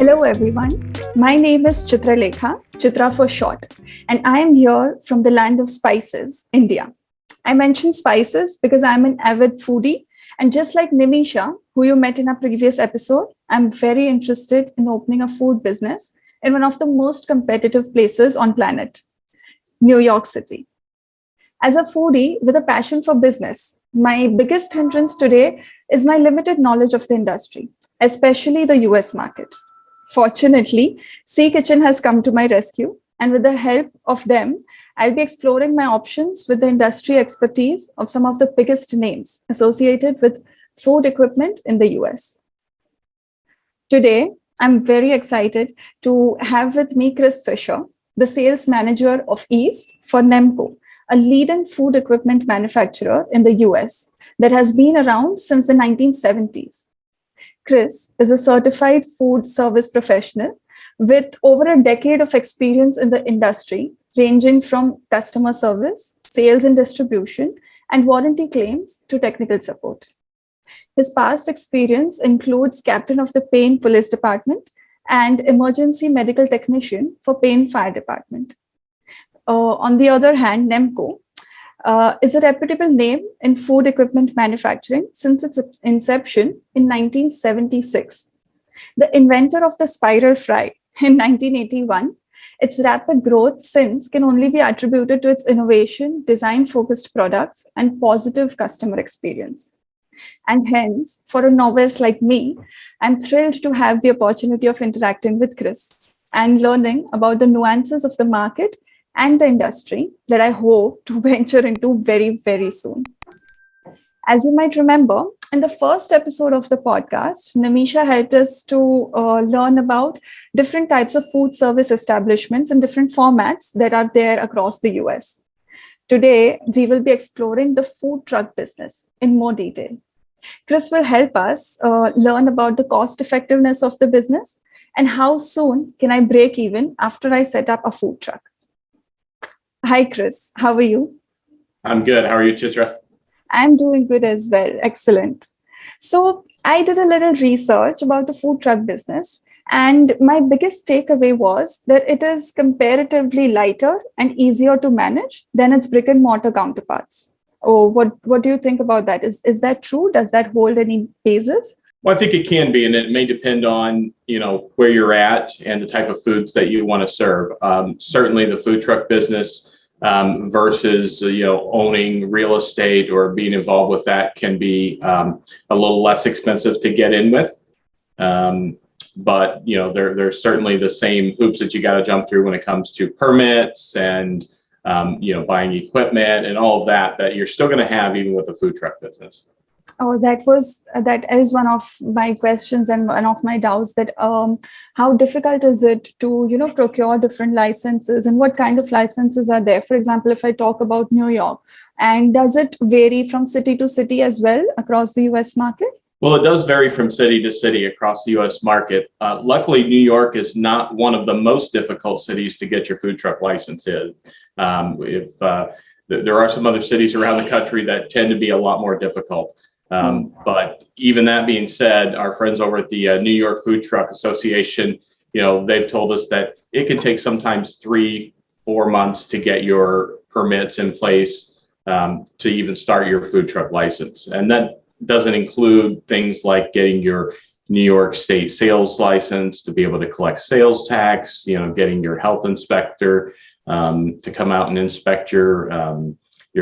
Hello everyone, my name is Chitra Lekha, Chitra for short, and I am here from the land of spices, India. I mention spices because I'm an avid foodie, and just like Nimisha, who you met in a previous episode, I'm very interested in opening a food business in one of the most competitive places on planet, New York City. As a foodie with a passion for business, my biggest hindrance today is my limited knowledge of the industry, especially the US market. Fortunately, Sea Kitchen has come to my rescue, and with the help of them, I'll be exploring my options with the industry expertise of some of the biggest names associated with food equipment in the US. Today, I'm very excited to have with me Chris Fisher, the sales manager of East for Nemco, a leading food equipment manufacturer in the US that has been around since the 1970s. Chris is a certified food service professional with over a decade of experience in the industry, ranging from customer service, sales and distribution, and warranty claims to technical support. His past experience includes captain of the Payne Police Department and emergency medical technician for Payne Fire Department. On the other hand, Nemco is a reputable name in food equipment manufacturing since its inception in 1976. The inventor of the spiral fry in 1981, its rapid growth since can only be attributed to its innovation, design-focused products, and positive customer experience. And hence, for a novice like me, I'm thrilled to have the opportunity of interacting with Chris and learning about the nuances of the market and the industry that I hope to venture into very, very soon. As you might remember, in the first episode of the podcast, Nimisha helped us to learn about different types of food service establishments and different formats that are there across the US. Today, we will be exploring the food truck business in more detail. Chris will help us learn about the cost effectiveness of the business and how soon can I break even after I set up a food truck. Hi, Chris. How are you? I'm good. How are you, Chitra? I'm doing good as well. Excellent. So I did a little research about the food truck business, and my biggest takeaway was that it is comparatively lighter and easier to manage than its brick and mortar counterparts. Oh, what do you think about that? Is that true? Does that hold any basis? Well, I think it can be, and it may depend on where you're at and the type of foods that you want to serve. Certainly, the food truck business versus owning real estate or being involved with that can be a little less expensive to get in with. But there's certainly the same hoops that you got to jump through when it comes to permits and buying equipment and all of that you're still going to have even with the food truck business. Oh, that is one of my questions and one of my doubts, that how difficult is it to procure different licenses, and what kind of licenses are there? For example, if I talk about New York, and does it vary from city to city as well across the US market? Well, it does vary from city to city across the US market. Luckily, New York is not one of the most difficult cities to get your food truck license in. There are some other cities around the country that tend to be a lot more difficult. But even that being said, our friends over at the New York Food Truck Association, they've told us that it can take sometimes 3-4 months to get your permits in place to even start your food truck license. And that doesn't include things like getting your New York State sales license to be able to collect sales tax, getting your health inspector to come out and inspect your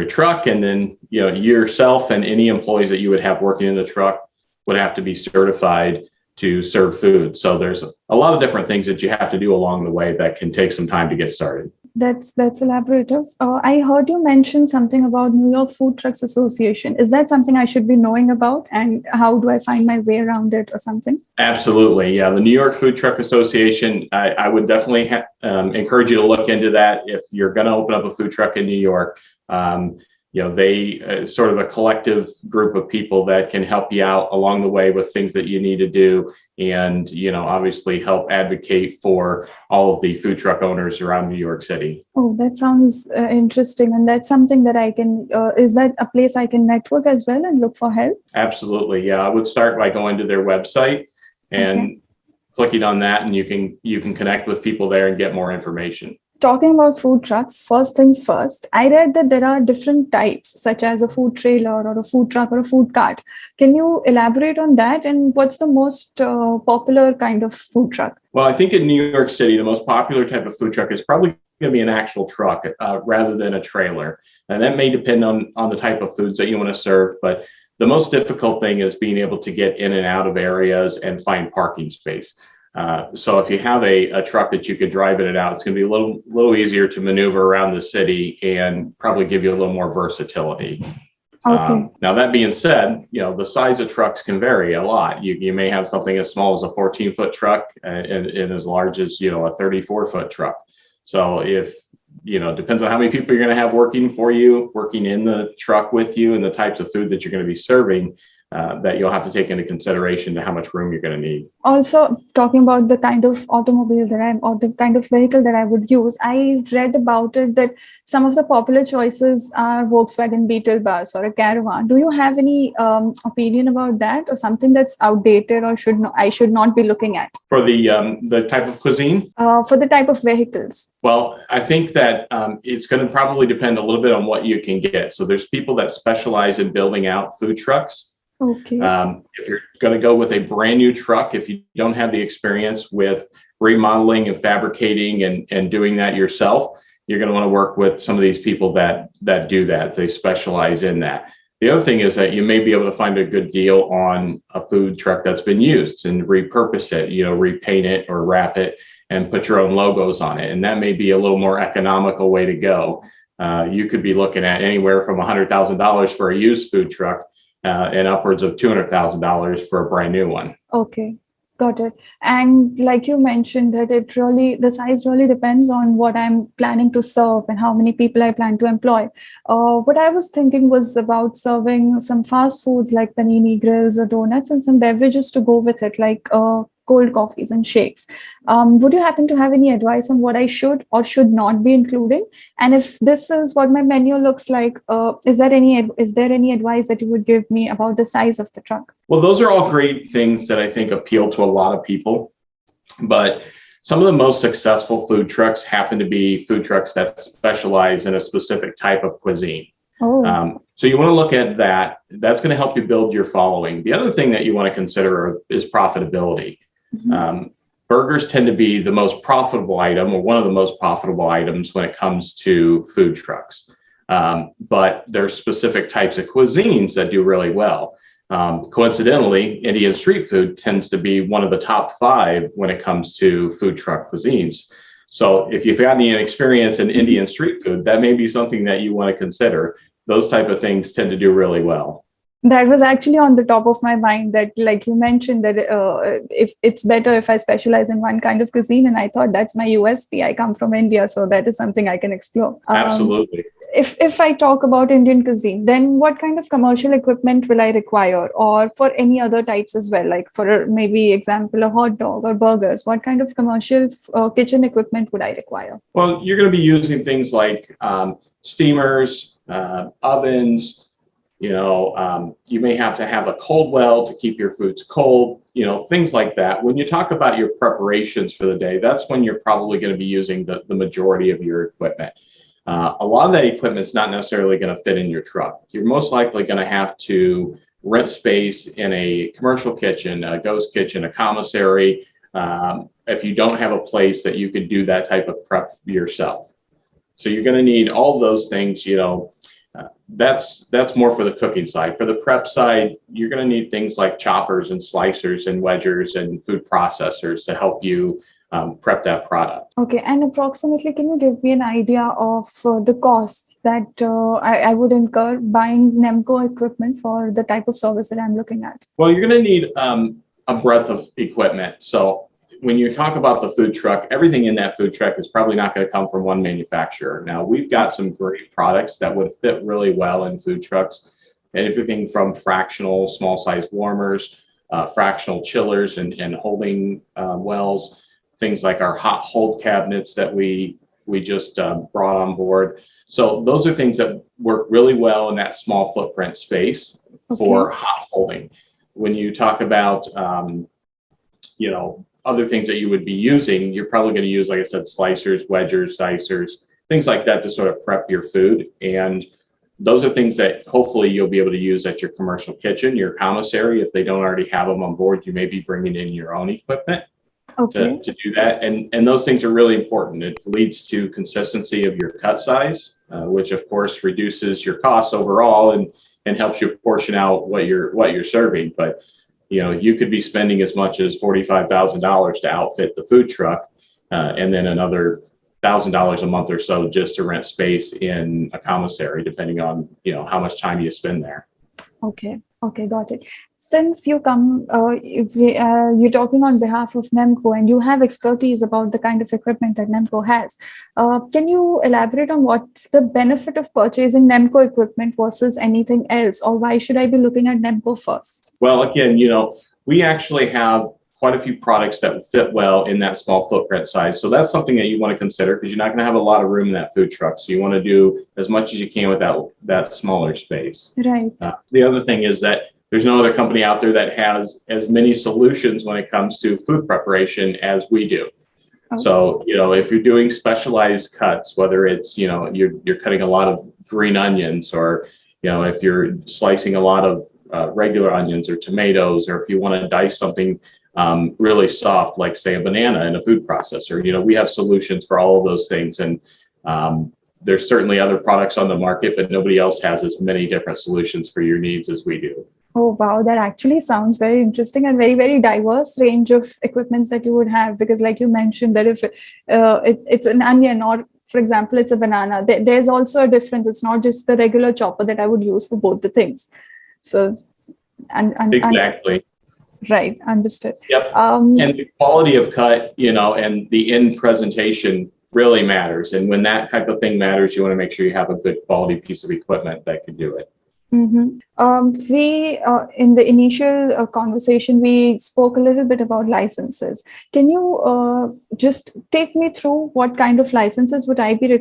truck, and then yourself and any employees that you would have working in the truck would have to be certified to serve food. So there's a lot of different things that you have to do along the way that can take some time to get started. That's elaborative. I heard you mention something about New York Food Trucks Association. Is that something I should be knowing about, and how do I find my way around it or something? Absolutely. Yeah. The New York Food Truck Association, I would definitely encourage you to look into that if you're going to open up a food truck in New York. They sort of a collective group of people that can help you out along the way with things that you need to do, and obviously help advocate for all of the food truck owners around New York City. Oh, that sounds interesting, and that's something that I can. Is that a place I can network as well and look for help? Absolutely, yeah. I would start by going to their website and clicking on that, and you can connect with people there and get more information. Talking about food trucks, first things first, I read that there are different types, such as a food trailer or a food truck or a food cart. Can you elaborate on that? And what's the most popular kind of food truck? Well, I think in New York City, the most popular type of food truck is probably going to be an actual truck rather than a trailer. And that may depend on the type of foods that you want to serve. But the most difficult thing is being able to get in and out of areas and find parking space. So if you have a truck that you could drive in and out, it's going to be a little easier to maneuver around the city and probably give you a little more versatility. Okay. Now, that being said, the size of trucks can vary a lot. You may have something as small as a 14-foot truck and as large as, a 34-foot truck. So if, depends on how many people you're going to have working in the truck with you, and the types of food that you're going to be serving, that you'll have to take into consideration to how much room you're going to need. Also, talking about the kind of automobile or the kind of vehicle that I would use, I read about it that some of the popular choices are Volkswagen Beetle bus or a Caravan. Do you have any opinion about that, or something that's outdated or I should not be looking at? For the type of cuisine? For the type of vehicles. Well, I think that it's going to probably depend a little bit on what you can get. So there's people that specialize in building out food trucks. Okay. If you're going to go with a brand new truck, if you don't have the experience with remodeling and fabricating and doing that yourself, you're going to want to work with some of these people that do that. They specialize in that. The other thing is that you may be able to find a good deal on a food truck that's been used and repurpose it, repaint it or wrap it and put your own logos on it. And that may be a little more economical way to go. You could be looking at anywhere from $100,000 for a used food truck and upwards of $200,000 for a brand new one. Okay, got it. And like you mentioned, that the size really depends on what I'm planning to serve and how many people I plan to employ. What I was thinking was about serving some fast foods like panini grills or donuts, and some beverages to go with it, like cold coffees and shakes. Would you happen to have any advice on what I should or should not be including? And if this is what my menu looks like, is there any advice that you would give me about the size of the truck? Well, those are all great things that I think appeal to a lot of people. But some of the most successful food trucks happen to be food trucks that specialize in a specific type of cuisine. Oh. So you want to look at that. That's going to help you build your following. The other thing that you want to consider is profitability. Mm-hmm. Burgers tend to be the most profitable item, or one of the most profitable items when it comes to food trucks. But there's specific types of cuisines that do really well. Coincidentally, Indian street food tends to be one of the top 5 when it comes to food truck cuisines. So if you've got any experience in Indian street food, that may be something that you want to consider. Those type of things tend to do really well. That was actually on the top of my mind, that like you mentioned that if it's better if I specialize in one kind of cuisine, and I thought that's my USP. I come from India, so that is something I can explore. Absolutely. If I talk about Indian cuisine, then what kind of commercial equipment will I require, or for any other types as well, like for maybe example, a hot dog or burgers, what kind of commercial kitchen equipment would I require? Well, you're going to be using things like steamers, ovens. You may have to have a cold well to keep your foods cold, things like that. When you talk about your preparations for the day, that's when you're probably going to be using the majority of your equipment. A lot of that equipment is not necessarily going to fit in your truck. You're most likely going to have to rent space in a commercial kitchen, a ghost kitchen, a commissary, if you don't have a place that you could do that type of prep yourself. So you're going to need all those things, that's more for the cooking side. For the prep side, you're going to need things like choppers and slicers and wedgers and food processors to help you prep that product. Okay, and approximately, can you give me an idea of the costs that I would incur buying Nemco equipment for the type of service that I'm looking at? Well, you're going to need a breadth of equipment. So when you talk about the food truck, everything in that food truck is probably not going to come from one manufacturer. Now, we've got some great products that would fit really well in food trucks, and everything from fractional small size warmers, fractional chillers and holding wells, things like our hot hold cabinets that we just brought on board. So those are things that work really well in that small footprint space for hot holding. When you talk about other things that you would be using, you're probably going to use, like I said, slicers, wedgers, dicers, things like that to sort of prep your food. And those are things that hopefully you'll be able to use at your commercial kitchen, your commissary. If they don't already have them on board, you may be bringing in your own equipment to do that. And those things are really important. It leads to consistency of your cut size, which of course reduces your costs overall and helps you portion out what you're serving. But you could be spending as much as $45,000 to outfit the food truck, and then another $1,000 a month or so just to rent space in a commissary, depending on how much time you spend there. Okay, got it. Since you're talking on behalf of Nemco and you have expertise about the kind of equipment that Nemco has, can you elaborate on what's the benefit of purchasing Nemco equipment versus anything else, or why should I be looking at Nemco first? Well, again, we actually have quite a few products that fit well in that small footprint size. So that's something that you want to consider, because you're not going to have a lot of room in that food truck. So you want to do as much as you can with that smaller space. Right. The other thing is that there's no other company out there that has as many solutions when it comes to food preparation as we do. Okay. So, if you're doing specialized cuts, whether it's, you're cutting a lot of green onions, or, if you're slicing a lot of regular onions or tomatoes, or if you want to dice something really soft, like say a banana in a food processor, we have solutions for all of those things. And there's certainly other products on the market, but nobody else has as many different solutions for your needs as we do. Oh, wow. That actually sounds very interesting and very, very diverse range of equipments that you would have. Because like you mentioned that if it's an onion, or for example, it's a banana, there's also a difference. It's not just the regular chopper that I would use for both the things. So, exactly. Right. Understood. Yep. And the quality of cut, and the end presentation really matters. And when that type of thing matters, you want to make sure you have a good quality piece of equipment that can do it. Mm-hmm. We in the initial conversation, we spoke a little bit about licenses. Can you just take me through what kind of licenses would I be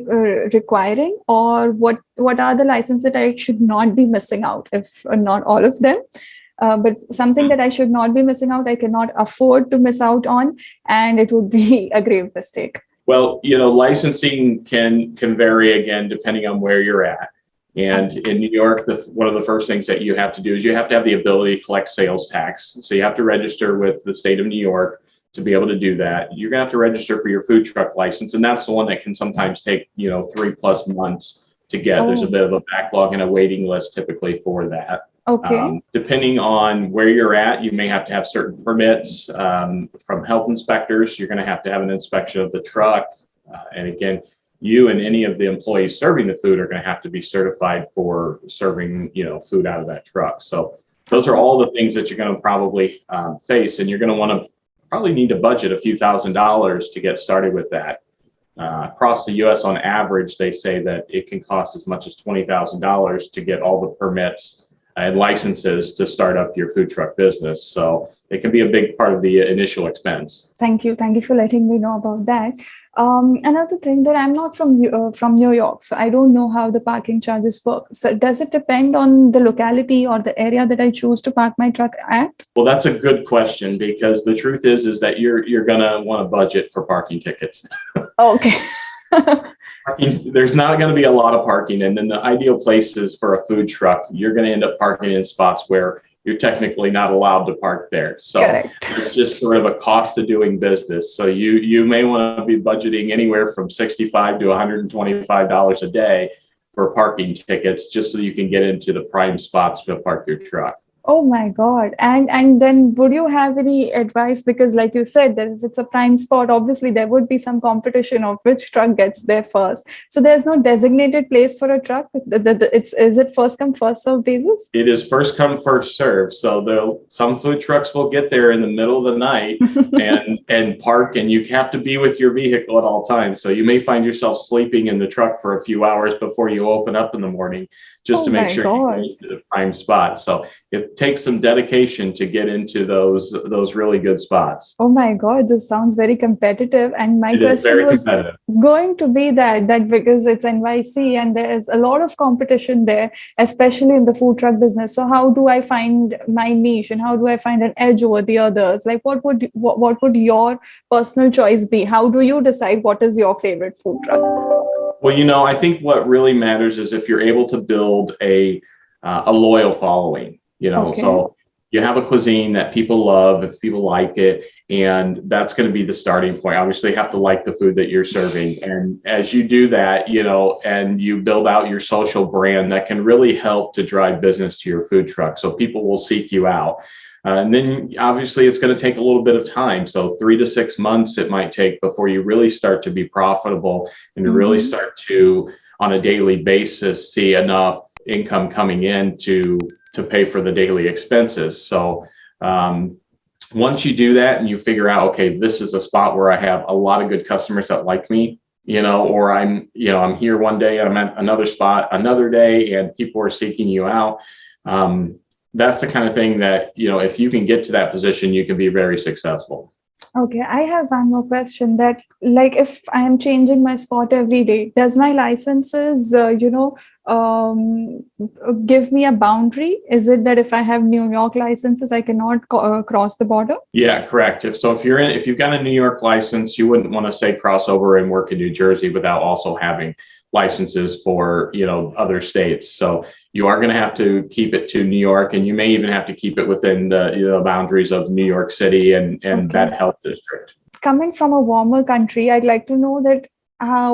requiring, or what are the licenses that I should not be missing out, if not all of them? But something that I should not be missing out, I cannot afford to miss out on, and it would be a grave mistake. Well, licensing can vary, again, depending on where you're at. And in New York, one of the first things that you have to do is you have to have the ability to collect sales tax. So you have to register with the state of New York to be able to do that. You're going to have to register for your food truck license, and that's the one that can sometimes take 3+ months to get. There's a bit of a backlog and a waiting list typically for that. Okay. Depending on where you're at, you may have to have certain permits from health inspectors. You're going to have an inspection of the truck. And again, you and any of the employees serving the food are going to have to be certified for serving, food out of that truck. So those are all the things that you're going to probably face. And you're going to want to probably need to budget a few $1,000s to get started with that. Across the U.S. on average, they say that it can cost as much as $20,000 to get all the permits and licenses to start up your food truck business. So it can be a big part of the initial expense. Thank you for letting me know about that. Another thing, that I'm not from New York, so I don't know how the parking charges work. So does it depend on the locality or the area that I choose to park my truck at? Well, that's a good question, because the truth is that you're gonna want to budget for parking tickets. Okay. There's not going to be a lot of parking, and in the ideal places for a food truck, you're going to end up parking in spots where you're technically not allowed to park there. So Correct. It's just sort of a cost of doing business. So you may want to be budgeting anywhere from $65 to $125 a day for parking tickets, just so you can get into the prime spots to park your truck. Oh my God. And then would you have any advice? Because like you said, that if it's a prime spot, obviously there would be some competition of which truck gets there first. So there's no designated place for a truck. Is it first come, first serve basis? It is first come, first serve. So some food trucks will get there in the middle of the night and park, and you have to be with your vehicle at all times. So you may find yourself sleeping in the truck for a few hours before you open up in the morning. just Oh to make my sure you God. get into the prime spot. So it takes some dedication to get into those really good spots. Oh my God, this sounds very competitive. And my It is question very was competitive. going to be that because it's NYC and there's a lot of competition there, especially in the food truck business. So how do I find my niche and how do I find an edge over the others? Like what would your personal choice be? How do you decide what is your favorite food truck? Well, I think what really matters is if you're able to build a loyal following, Okay. so you have a cuisine that people love, if people like it, and that's going to be the starting point. Obviously, you have to like the food that you're serving. And as you do that, and you build out your social brand, that can really help to drive business to your food truck. So people will seek you out. And then obviously it's going to take a little bit of time. So 3 to 6 months it might take before you really start to be profitable and to really start to, on a daily basis, see enough income coming in to pay for the daily expenses. So once you do that and you figure out, okay, this is a spot where I have a lot of good customers that like me, or I'm here one day, I'm at another spot another day, and people are seeking you out. That's the kind of thing that, if you can get to that position, you can be very successful. Okay, I have one more question that like if I am changing my spot every day, does my licenses, give me a boundary? Is it that if I have New York licenses, I cannot cross the border? Yeah, correct. If you've got a New York license, you wouldn't want to say crossover and work in New Jersey without also having licenses for, other states. So you are going to have to keep it to New York, and you may even have to keep it within the boundaries of New York City and that health district. Coming from a warmer country, I'd like to know that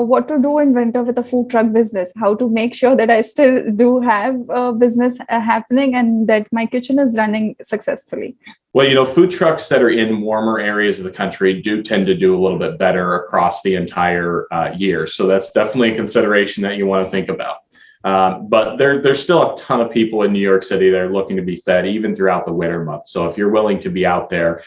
what to do in winter with a food truck business, how to make sure that I still do have a business happening and that my kitchen is running successfully. Well, food trucks that are in warmer areas of the country do tend to do a little bit better across the entire year. So that's definitely a consideration that you want to think about. But there's still a ton of people in New York City that are looking to be fed even throughout the winter months. So if you're willing to be out there,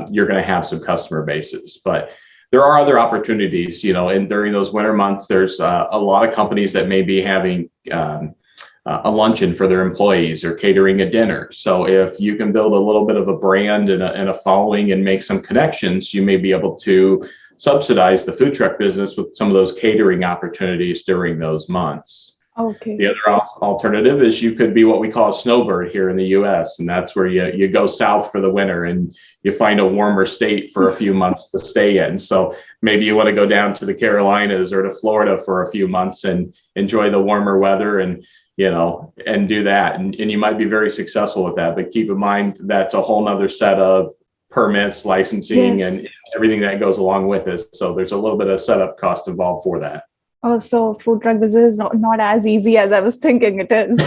you're going to have some customer bases. But there are other opportunities, and during those winter months, there's a lot of companies that may be having a luncheon for their employees or catering a dinner. So if you can build a little bit of a brand and a following and make some connections, you may be able to subsidize the food truck business with some of those catering opportunities during those months. Okay. The other alternative is you could be what we call a snowbird here in the US. And that's where you go south for the winter and you find a warmer state for a few months to stay in. So maybe you want to go down to the Carolinas or to Florida for a few months and enjoy the warmer weather and do that. And you might be very successful with that. But keep in mind, that's a whole nother set of permits, licensing, and everything that goes along with it. So there's a little bit of setup cost involved for that. Oh, so food truck business is not as easy as I was thinking it is.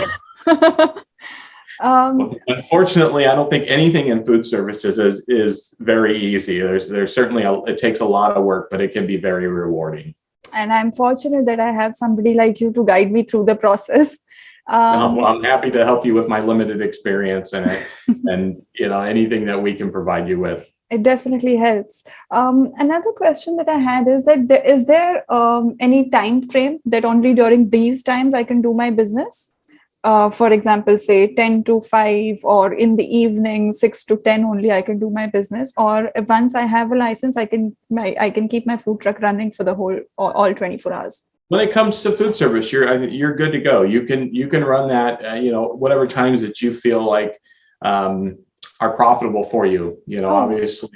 Unfortunately, I don't think anything in food services is very easy. There's certainly it takes a lot of work, but it can be very rewarding. And I'm fortunate that I have somebody like you to guide me through the process. Well, I'm happy to help you with my limited experience in it, and anything that we can provide you with. It definitely helps. Another question that I had is that is there any time frame that only during these times I can do my business? For example, say 10 to 5 or in the evening 6 to 10 only I can do my business, or once I have a license I can keep my food truck running for the all 24 hours. When it comes to food service, you're good to go. You can run that whatever times that you feel like are profitable for you. Obviously,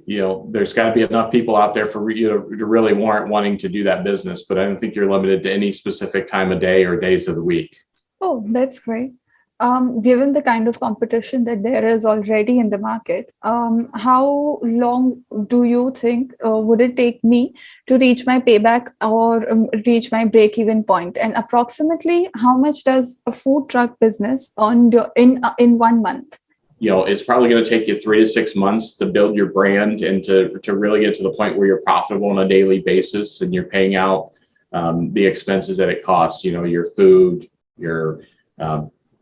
there's got to be enough people out there for you to really warrant wanting to do that business. But I don't think you're limited to any specific time of day or days of the week. Oh, that's great. Given the kind of competition that there is already in the market, how long do you think would it take me to reach my payback or reach my break-even point? And approximately how much does a food truck business earn in 1 month? It's probably going to take you 3 to 6 months to build your brand and to really get to the point where you're profitable on a daily basis and you're paying out the expenses that it costs, your food, your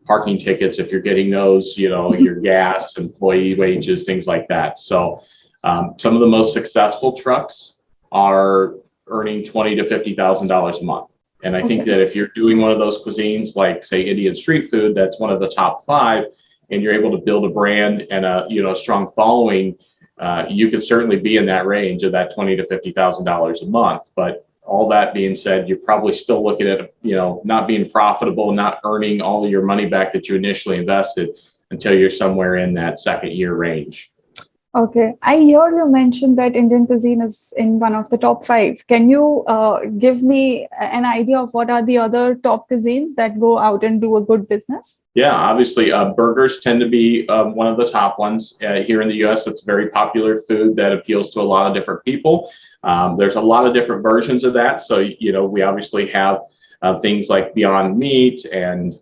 parking tickets, if you're getting those, your gas, employee wages, things like that. So some of the most successful trucks are earning $20,000 to $50,000 a month. And I think Okay. that if you're doing one of those cuisines, like say Indian street food, that's one of the top five, and you're able to build a brand and a strong following, you could certainly be in that range of that $20,000 to $50,000 a month. But all that being said, you're probably still looking at not being profitable, not earning all of your money back that you initially invested until you're somewhere in that second year range. Okay. I hear you mentioned that Indian cuisine is in one of the top five. Can you give me an idea of what are the other top cuisines that go out and do a good business? Yeah, obviously, burgers tend to be one of the top ones here in the U.S. It's very popular food that appeals to a lot of different people. There's a lot of different versions of that. So, we obviously have things like Beyond Meat and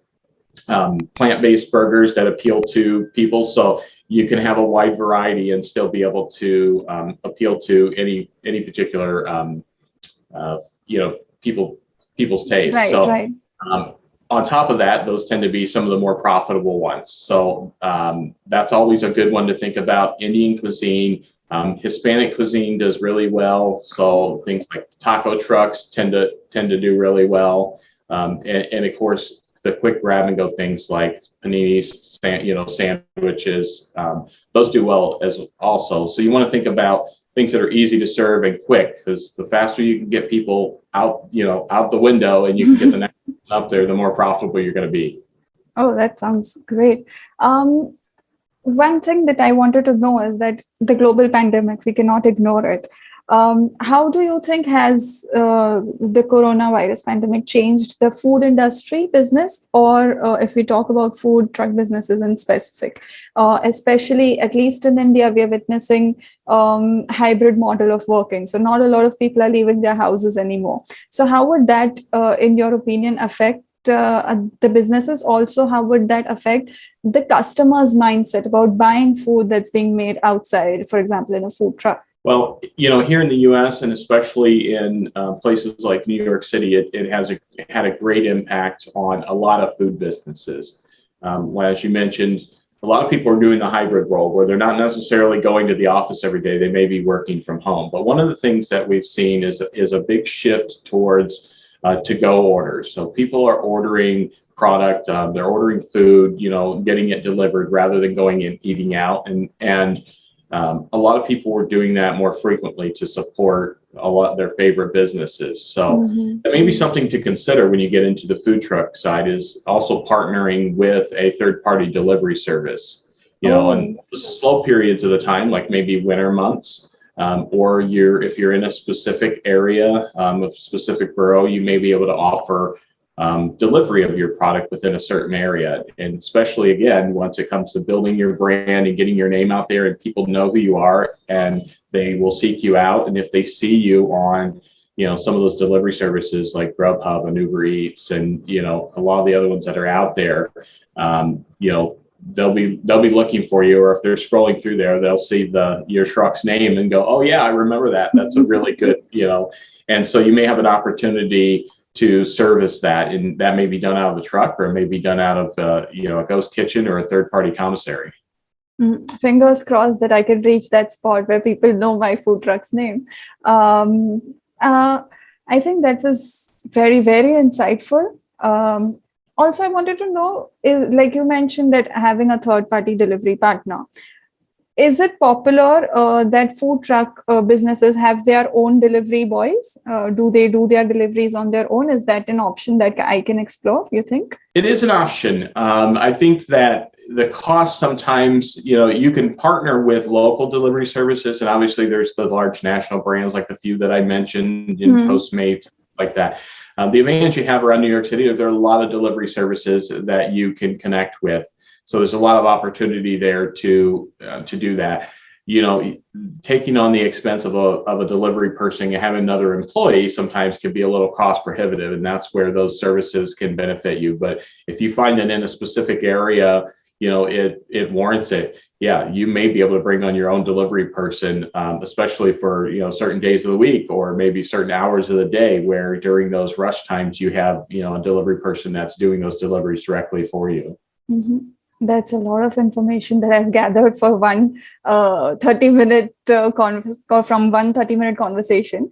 plant-based burgers that appeal to people. So you can have a wide variety and still be able to appeal to any particular people's taste. Right, So right. on top of that, those tend to be some of the more profitable ones. So that's always a good one to think about. Indian cuisine, Hispanic cuisine does really well. So things like taco trucks tend to do really well. And of course, the quick grab and go things like paninis, sandwiches, those do well as also. So you want to think about things that are easy to serve and quick, because the faster you can get people out the window and you can get the next one up there, the more profitable you're going to be. Oh, that sounds great. One thing that I wanted to know is that the global pandemic, we cannot ignore it. How do you think has the coronavirus pandemic changed the food industry business, or if we talk about food truck businesses in specific, especially at least in India, we are witnessing hybrid model of working. So not a lot of people are leaving their houses anymore. So how would that, in your opinion, affect the businesses? Also, how would that affect the customer's mindset about buying food that's being made outside, for example, in a food truck? Well, here in the U.S. and especially in places like New York City, it had a great impact on a lot of food businesses. As you mentioned, a lot of people are doing the hybrid role where they're not necessarily going to the office every day. They may be working from home. But one of the things that we've seen is a big shift towards to-go orders. So people are ordering product, they're ordering food, getting it delivered rather than going and eating out. And a lot of people were doing that more frequently to support a lot of their favorite businesses. So that may be something to consider when you get into the food truck side, is also partnering with a third-party delivery service, and the slow periods of the time, like maybe winter months, or if you're in a specific area, a specific borough, you may be able to offer delivery of your product within a certain area. And especially, again, once it comes to building your brand and getting your name out there and people know who you are and they will seek you out. And if they see you on, some of those delivery services like Grubhub and Uber Eats and, a lot of the other ones that are out there, they'll be looking for you. Or if they're scrolling through there, they'll see your truck's name and go, oh yeah, I remember that. That's a really good, and so you may have an opportunity to service that, and that may be done out of the truck, or it may be done out of a ghost kitchen or a third-party commissary. Fingers crossed that I can reach that spot where people know my food truck's name. I think that was very, very insightful. Also, I wanted to know, like you mentioned, that having a third-party delivery partner, is it popular that food truck businesses have their own delivery boys? Do they do their deliveries on their own? Is that an option that I can explore, you think? It is an option. I think that the cost sometimes, you can partner with local delivery services. And obviously there's the large national brands like the few that I mentioned, Postmates, like that. The advantage you have around New York City, there are a lot of delivery services that you can connect with. So there's a lot of opportunity there to do that. Taking on the expense of a delivery person and having another employee sometimes can be a little cost prohibitive, and that's where those services can benefit you. But if you find that in a specific area, it warrants it. Yeah, you may be able to bring on your own delivery person, especially for certain days of the week or maybe certain hours of the day where during those rush times you have a delivery person that's doing those deliveries directly for you. Mm-hmm. That's a lot of information that I've gathered for one 30-minute from one 30-minute conversation.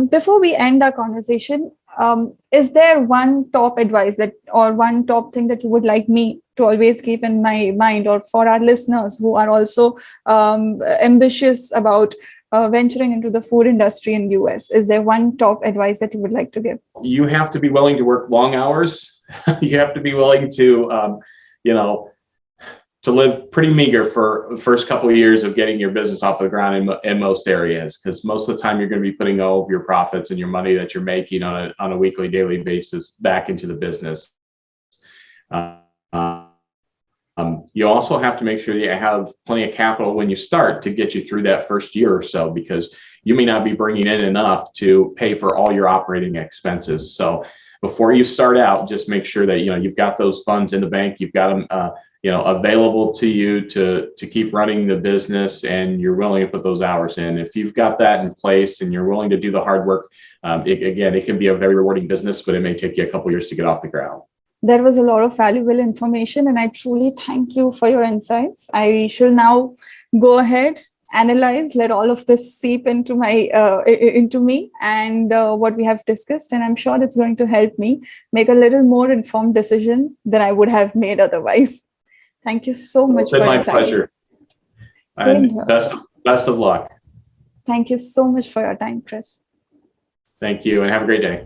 Before we end our conversation, is there one top advice that, or one top thing that you would like me to always keep in my mind, or for our listeners who are also ambitious about venturing into the food industry in US? Is there one top advice that you would like to give? You have to be willing to work long hours. You have to be willing to, to live pretty meager for the first couple of years of getting your business off the ground in most areas, because most of the time you're going to be putting all of your profits and your money that you're making on a weekly, daily basis back into the business. You also have to make sure that you have plenty of capital when you start to get you through that first year or so, because you may not be bringing in enough to pay for all your operating expenses. So before you start out, just make sure that you've got those funds in the bank, you've got them available to you to keep running the business, and you're willing to put those hours in. If you've got that in place and you're willing to do the hard work, it can be a very rewarding business, but it may take you a couple of years to get off the ground. There was a lot of valuable information, and I truly thank you for your insights. I shall now go ahead, analyze, let all of this seep into me and what we have discussed, and I'm sure it's going to help me make a little more informed decision than I would have made otherwise. Thank you so much for your time. It's been my pleasure. And best of luck. Thank you so much for your time, Chris. Thank you, and have a great day.